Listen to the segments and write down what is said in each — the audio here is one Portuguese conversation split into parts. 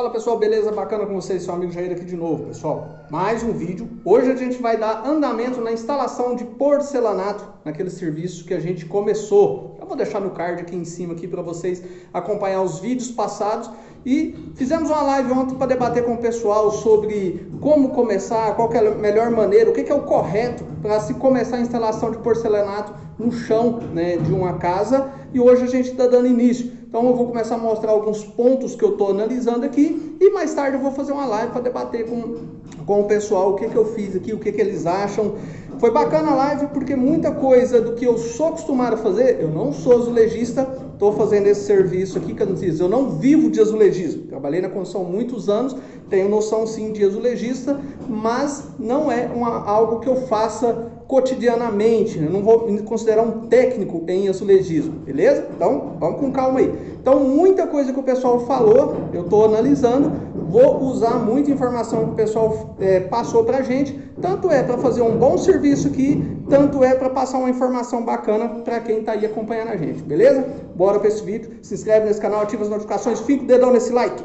Fala pessoal, beleza? Bacana com vocês, seu amigo Jair aqui de novo, pessoal. Mais um vídeo. Hoje a gente vai dar andamento na instalação de porcelanato, naquele serviço que a gente começou. Eu vou deixar no card aqui em cima aqui para vocês acompanhar os vídeos passados. E fizemos uma live ontem para debater com o pessoal sobre como começar, qual que é a melhor maneira, o que é o correto para se começar a instalação de porcelanato no chão, né, de uma casa. E hoje a gente está dando início. Então eu vou começar a mostrar alguns pontos que eu estou analisando aqui e mais tarde eu vou fazer uma live para debater com o pessoal o que eu fiz aqui, o que eles acham. Foi bacana a live porque muita coisa do que eu sou acostumado a fazer, eu não sou azulejista, estou fazendo esse serviço aqui, que eu não vivo de azulejismo. Trabalhei na construção há muitos anos, tenho noção sim de azulejista, mas não é algo que eu faça cotidianamente, eu não vou me considerar um técnico em azulejismo, beleza? Então, vamos com calma aí. Então, muita coisa que o pessoal falou, eu estou analisando, vou usar muita informação que o pessoal passou pra gente, tanto é para fazer um bom serviço aqui, tanto é para passar uma informação bacana para quem está aí acompanhando a gente, beleza? Bora para esse vídeo, se inscreve nesse canal, ativa as notificações, fica o dedão nesse like.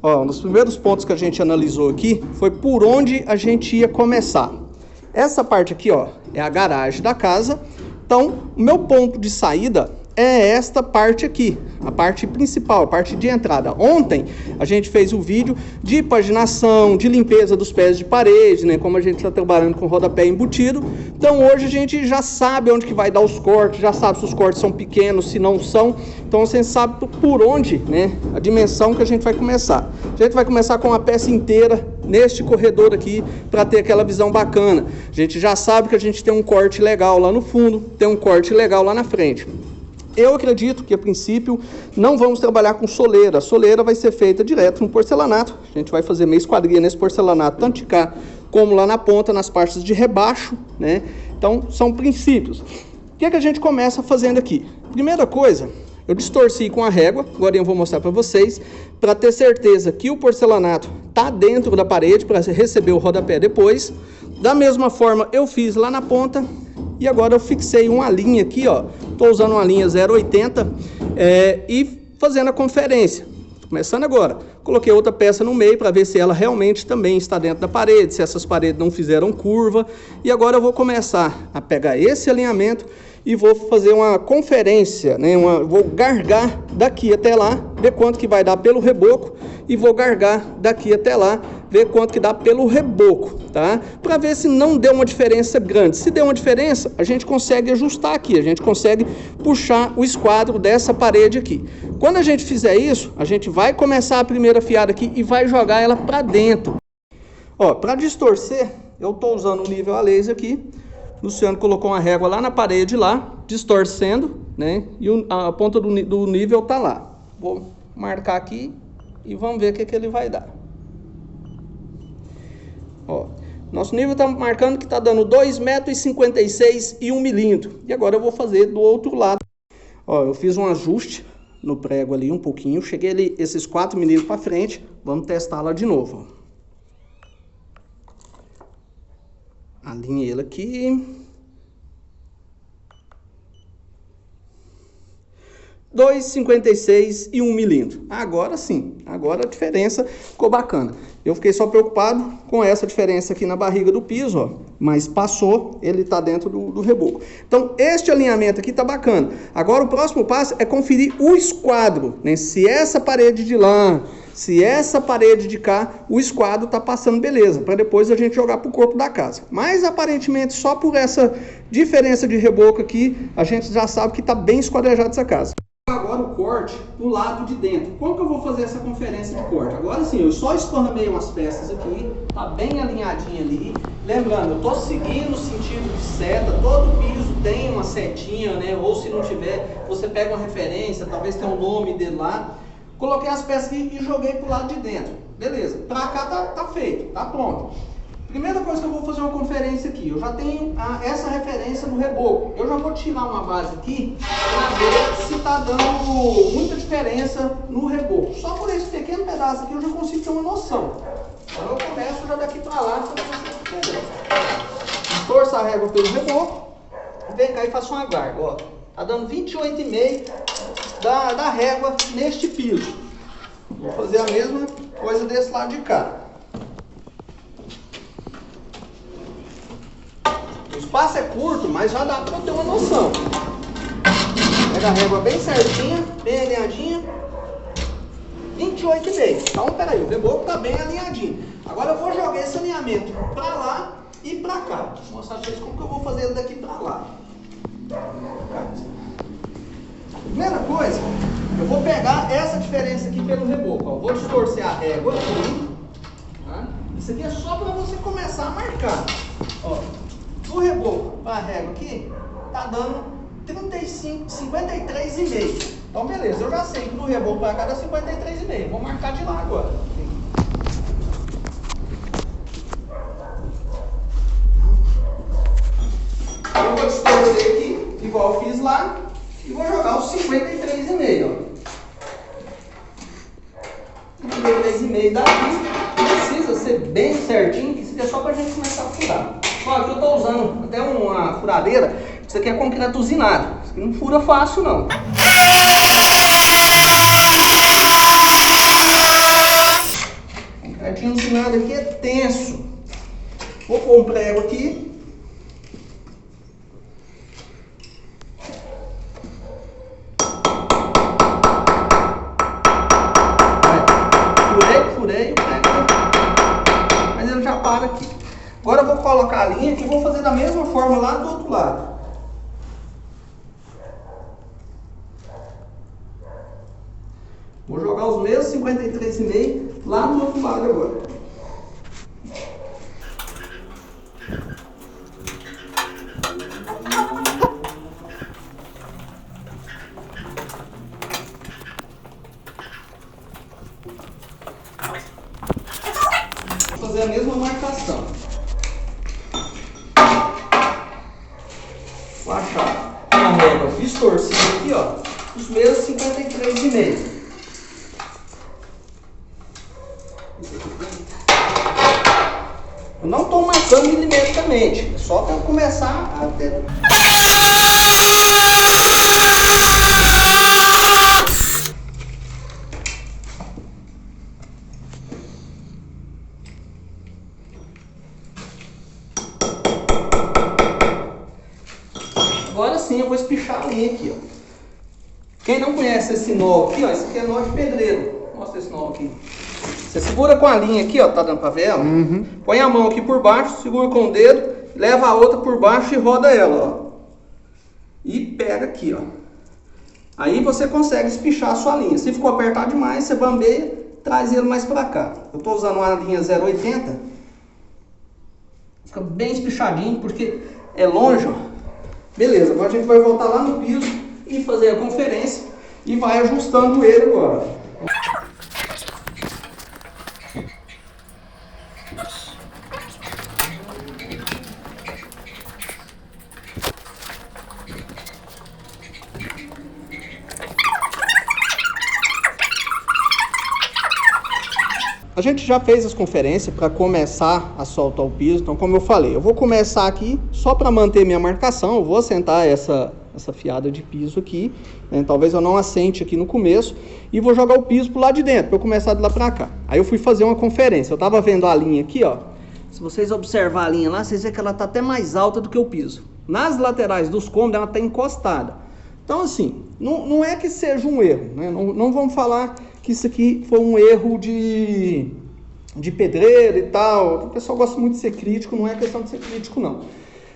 Ó, um dos primeiros pontos que a gente analisou aqui foi por onde a gente ia começar. Essa parte aqui, ó, é a garagem da casa. Então, o meu ponto de saída é esta parte aqui, a parte principal, a parte de entrada. Ontem a gente fez o vídeo de paginação, de limpeza dos pés de parede, né? Como a gente está trabalhando com rodapé embutido. Então hoje a gente já sabe onde que vai dar os cortes, já sabe se os cortes são pequenos, se não são. Então você sabe por onde, né? A dimensão que a gente vai começar. A gente vai começar com a peça inteira neste corredor aqui para ter aquela visão bacana. A gente já sabe que a gente tem um corte legal lá no fundo, tem um corte legal lá na frente. Eu acredito que, a princípio, não vamos trabalhar com soleira. A soleira vai ser feita direto no porcelanato. A gente vai fazer meia esquadria nesse porcelanato, tanto de cá como lá na ponta, nas partes de rebaixo, né? Então, são princípios. O que é que a gente começa fazendo aqui? Primeira coisa, eu distorci com a régua, agora eu vou mostrar para vocês, para ter certeza que o porcelanato está dentro da parede, para receber o rodapé depois. Da mesma forma, eu fiz lá na ponta. E agora eu fixei uma linha aqui, ó. Estou usando uma linha 0,80 e fazendo a conferência. Começando agora. Coloquei outra peça no meio para ver se ela realmente também está dentro da parede, se essas paredes não fizeram curva. E agora eu vou começar a pegar esse alinhamento e vou fazer uma conferência, né? Vou gargar daqui até lá, ver quanto que vai dar pelo reboco. E vou gargar daqui até lá, ver quanto que dá pelo reboco, tá? Para ver se não deu uma diferença grande. Se deu uma diferença, a gente consegue ajustar aqui, a gente consegue puxar o esquadro dessa parede aqui. Quando a gente fizer isso, a gente vai começar a primeira fiada aqui e vai jogar ela para dentro. Ó, para distorcer, eu tô usando o nível a laser aqui. O Luciano colocou uma régua lá na parede lá, distorcendo, né? E a ponta do nível tá lá. Vou marcar aqui e vamos ver o que ele vai dar. Ó, nosso nível está marcando que está dando 2,56 m e 1 milímetro. E agora eu vou fazer do outro lado. Ó, eu fiz um ajuste no prego ali um pouquinho. Cheguei ali esses 4 milímetros para frente. Vamos testar lá de novo. Alinhei ele aqui. 2,56 e 1 milímetro. Agora sim, agora a diferença ficou bacana. Eu fiquei só preocupado com essa diferença aqui na barriga do piso, ó, mas passou, ele tá dentro do reboco. Então, este alinhamento aqui tá bacana. Agora o próximo passo é conferir o esquadro, né? Se essa parede de lá, se essa parede de cá, o esquadro tá passando beleza, para depois a gente jogar pro corpo da casa. Mas aparentemente só por essa diferença de reboco aqui, a gente já sabe que tá bem esquadrejado essa casa. Agora o corte do lado de dentro. Como que eu vou fazer essa conferência de corte? Agora sim, eu só esparramei umas peças aqui, tá bem alinhadinho ali. Lembrando, eu tô seguindo o sentido de seta, todo piso tem uma setinha, né? Ou se não tiver, você pega uma referência, talvez tenha um nome dele lá. Coloquei as peças aqui e joguei pro lado de dentro. Beleza, pra cá tá feito, tá pronto. Primeira coisa que eu vou fazer uma conferência aqui, eu já tenho essa referência no reboco. Eu já vou tirar uma base aqui para ver se está dando muita diferença no reboco. Só por esse pequeno pedaço aqui eu já consigo ter uma noção. Então eu começo já daqui para lá para você entender. Torço a régua pelo reboco, vem cá e faço uma garga, ó. Tá dando 28,5 da régua neste piso. Vou fazer a mesma coisa desse lado de cá. O espaço é curto, mas já dá para eu ter uma noção. Pega a régua bem certinha, bem alinhadinha. 28,5. Então, peraí, o reboco tá bem alinhadinho. Agora eu vou jogar esse alinhamento para lá e para cá. Vou mostrar para vocês como que eu vou fazer ele daqui para lá. Primeira coisa, eu vou pegar essa diferença aqui pelo reboco. Ó. Vou distorcer a régua aqui. Tá? Isso aqui é só para você começar a marcar. Ó, do reboco para a régua aqui, tá dando 53,5. Então, beleza, eu já sei que do reboco para cá dá 53,5. Vou marcar de lá agora. Eu vou distorcer aqui, igual eu fiz lá, e vou jogar os 53,5, ó. 53,5 daqui, precisa ser bem certinho, que isso aqui é só pra gente começar a furar. Ó, aqui eu tô usando até uma furadeira, isso aqui é concreto usinado, isso aqui não fura fácil não. Concretinho usinado aqui é tenso. Vou pôr um prego aqui. Furei o prego, mas ele já para aqui. Agora eu vou colocar a linha e vou fazer da mesma forma lá do outro lado. Vou jogar os mesmos 53,5 lá do outro lado agora. Vou fazer a mesma marcação. Vou achar a régua distorcida aqui, ó, os mesmos 53,5. Eu não estou marcando milimetricamente, é só para eu começar a ter... Agora sim eu vou espichar a linha aqui, ó. Quem não conhece esse nó aqui, ó, esse aqui é nó de pedreiro. Mostra esse nó aqui. Você segura com a linha aqui, ó, tá dando pra ver ela? Uhum. Põe a mão aqui por baixo, segura com o dedo, leva a outra por baixo e roda ela, ó. E pega aqui, ó. Aí você consegue espichar a sua linha. Se ficou apertado demais, você bambeia, traz ele mais pra cá. Eu tô usando uma linha 0,80. Fica bem espichadinho, porque é longe, ó. Beleza, agora a gente vai voltar lá no piso e fazer a conferência e vai ajustando ele agora. A gente já fez as conferências para começar a soltar o piso, então como eu falei, eu vou começar aqui só para manter minha marcação, eu vou assentar essa fiada de piso aqui, né? Talvez eu não assente aqui no começo, e vou jogar o piso pro lado de dentro, para eu começar de lá para cá. Aí eu fui fazer uma conferência, eu estava vendo a linha aqui, ó, se vocês observar a linha lá, vocês veem que ela está até mais alta do que o piso. Nas laterais dos cômodos ela está encostada. Então assim, não é que seja um erro, né? Não vamos falar que isso aqui foi um erro de pedreiro e tal. O pessoal gosta muito de ser crítico, não é questão de ser crítico não.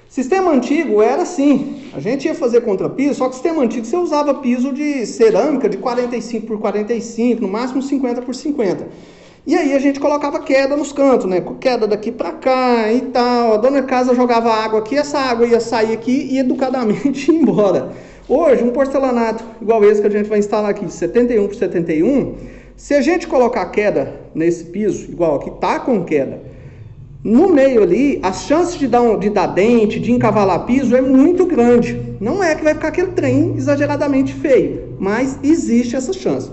Sistema antigo era assim, a gente ia fazer contrapiso, só que sistema antigo você usava piso de cerâmica de 45 por 45, no máximo 50 por 50. E aí a gente colocava queda nos cantos, né? Queda daqui para cá e tal. A dona de casa jogava água aqui, essa água ia sair aqui e educadamente ia embora. Hoje, um porcelanato igual esse que a gente vai instalar aqui, 71 por 71, se a gente colocar queda nesse piso, igual aqui tá com queda, no meio ali, as chances de dar dente, de encavalar piso é muito grande. Não é que vai ficar aquele trem exageradamente feio, mas existe essa chance.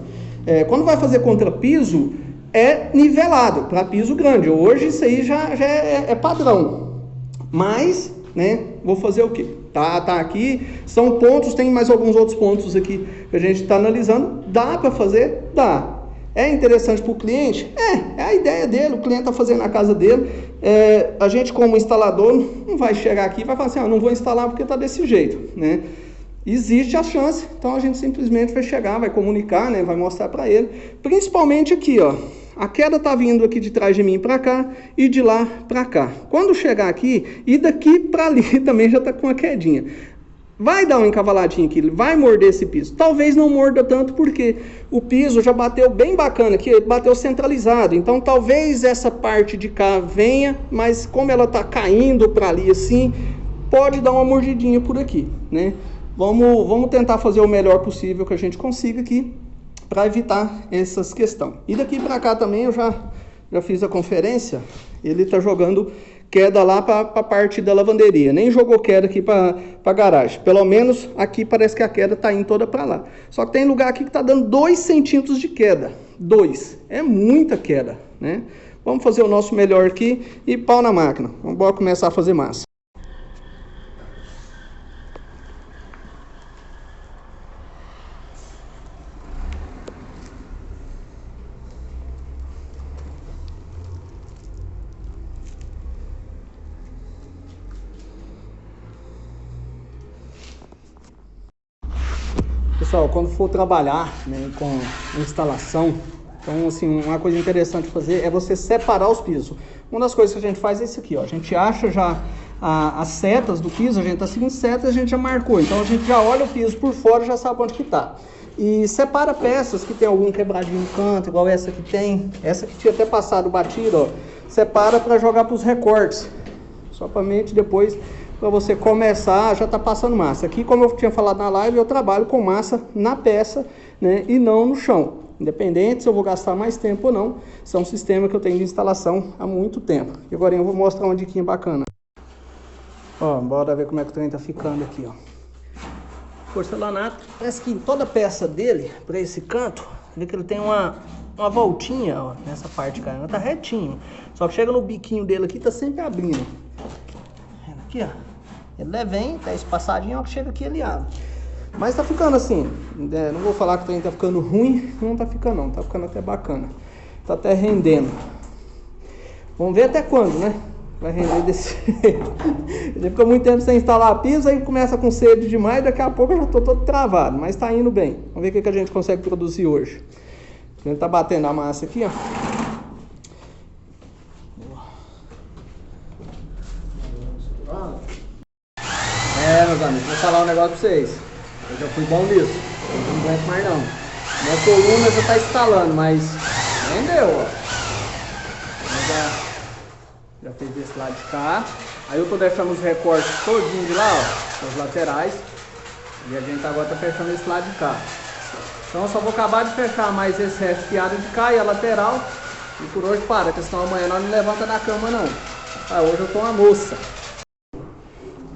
Quando vai fazer contrapiso, é nivelado para piso grande. Hoje isso aí já é padrão. Mas, né, vou fazer o quê? Tá aqui, são pontos, tem mais alguns outros pontos aqui que a gente está analisando. Dá para fazer? Dá. É interessante para o cliente? É a ideia dele, o cliente está fazendo na casa dele. A gente, como instalador, não vai chegar aqui e vai falar assim, não vou instalar porque está desse jeito, né? Existe a chance, então a gente simplesmente vai chegar, vai comunicar, né? Vai mostrar para ele. Principalmente aqui, ó. A queda está vindo aqui de trás de mim para cá e de lá para cá. Quando chegar aqui, e daqui para ali também já está com uma quedinha. Vai dar uma encavaladinha aqui, vai morder esse piso. Talvez não morda tanto porque o piso já bateu bem bacana aqui, bateu centralizado. Então talvez essa parte de cá venha, mas como ela está caindo para ali assim, pode dar uma mordidinha por aqui, né? Vamos tentar fazer o melhor possível que a gente consiga aqui para evitar essas questões. E daqui para cá também eu já fiz a conferência, ele está jogando queda lá para a parte da lavanderia, nem jogou queda aqui para a garagem, pelo menos aqui parece que a queda está indo toda para lá, só que tem lugar aqui que está dando 2 centímetros de queda, 2, é muita queda, né? Vamos fazer o nosso melhor aqui e pau na máquina, vamos começar a fazer massa. Pessoal, quando for trabalhar, né, com instalação, então assim, uma coisa interessante fazer é você separar os pisos. Uma das coisas que a gente faz é isso aqui, ó. A gente acha já as setas do piso, a gente tá seguindo setas, a gente já marcou. Então a gente já olha o piso por fora e já sabe onde que tá. E separa peças que tem algum quebradinho no canto, igual essa que tem. Essa que tinha até passado batido, ó. Separa para jogar para os recortes. Somente depois, para você começar, já está passando massa. Aqui, como eu tinha falado na live, eu trabalho com massa na peça, né, e não no chão. Independente se eu vou gastar mais tempo ou não, isso é um sistema que eu tenho de instalação há muito tempo. E agora eu vou mostrar uma diquinha bacana. Ó, bora ver como é que o trem tá ficando aqui, ó. Porcelanato, parece que em toda peça dele, para esse canto, vê que ele tem uma voltinha, ó, nessa parte, cara, tá retinho. Só que chega no biquinho dele aqui, tá sempre abrindo. Aqui, ó. Ele vem, tá espaçadinho, ó, que chega aqui ele abre. Mas tá ficando assim, não vou falar que o trem tá ficando ruim, não tá ficando não, tá ficando até bacana. Tá até rendendo. Vamos ver até quando, né? Vai render desse jeito. Ele fica muito tempo sem instalar a piso, aí começa com sede demais, daqui a pouco eu já tô todo travado, mas tá indo bem. Vamos ver o que a gente consegue produzir hoje. A gente tá batendo a massa aqui, ó. Meus amigos, vou falar um negócio pra vocês. Eu já fui bom nisso. Eu não aguento mais não. Minha coluna já tá instalando, mas rendeu, ó. Já fez desse lado de cá. Aí eu tô deixando os recortes todinho de lá, ó, as laterais. E a gente agora tá fechando esse lado de cá. Então eu só vou acabar de fechar mais esse resto fiado de cá e a lateral. E por hoje para, porque senão amanhã nós não levanta da cama não. Ah, hoje eu tô uma moça.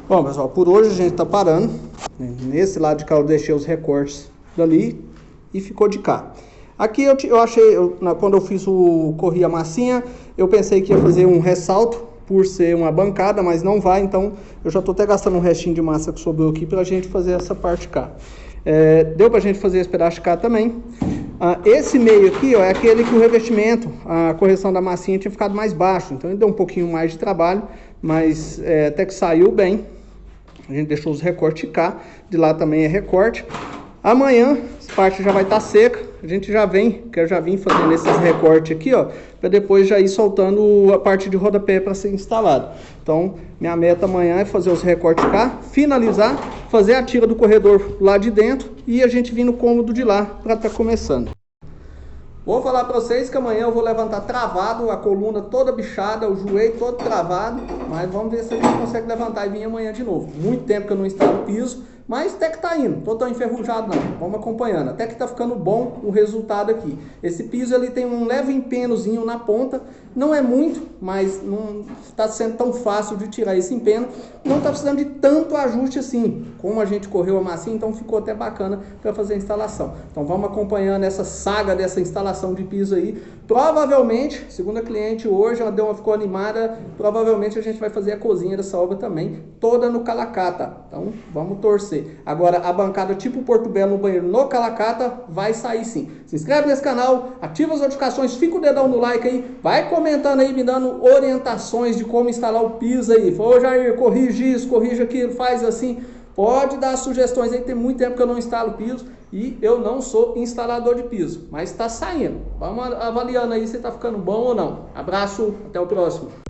Bom, pessoal, por hoje a gente tá parando. Nesse lado de cá eu deixei os recortes dali e ficou de cá. Aqui eu achei, quando eu corri a massinha, eu pensei que ia fazer um ressalto por ser uma bancada, mas não vai, então eu já tô até gastando um restinho de massa que sobrou aqui pra gente fazer essa parte cá. Deu pra gente fazer esse pedaço de cá também. Esse meio aqui, ó, é aquele que o revestimento, a correção da massinha tinha ficado mais baixo, então ele deu um pouquinho mais de trabalho, mas até que saiu bem. A gente deixou os recortes cá, de lá também é recorte. Amanhã, essa parte já vai estar seca, a gente já vem, que eu já vim fazendo esses recortes aqui, ó, para depois já ir soltando a parte de rodapé para ser instalado. Então, minha meta amanhã é fazer os recortes cá, finalizar, fazer a tira do corredor lá de dentro e a gente vir no cômodo de lá para estar começando. Vou falar para vocês que amanhã eu vou levantar travado, a coluna toda bichada, o joelho todo travado, mas vamos ver se a gente consegue levantar e vir amanhã de novo. Muito tempo que eu não instalo o piso, mas até que tá indo, tô tão enferrujado não, vamos acompanhando, até que tá ficando bom o resultado aqui. Esse piso ele tem um leve empenozinho na ponta, não é muito, mas não está sendo tão fácil de tirar esse empeno, não tá precisando de tanto ajuste assim, como a gente correu a massinha, então ficou até bacana para fazer a instalação. Então vamos acompanhando essa saga dessa instalação de piso aí, provavelmente, segundo a cliente hoje, ela ficou animada, provavelmente a gente vai fazer a cozinha dessa obra também, toda no calacata, então vamos torcer. você. Agora, a bancada tipo Porto Belo no banheiro no Calacata vai sair sim. Se inscreve nesse canal, ativa as notificações, fica o dedão no like aí, vai comentando aí, me dando orientações de como instalar o piso aí. Ô Jair, corrige isso, corrige aquilo, faz assim. Pode dar sugestões aí, tem muito tempo que eu não instalo piso e eu não sou instalador de piso, mas está saindo. Vamos avaliando aí se está ficando bom ou não. Abraço, até o próximo.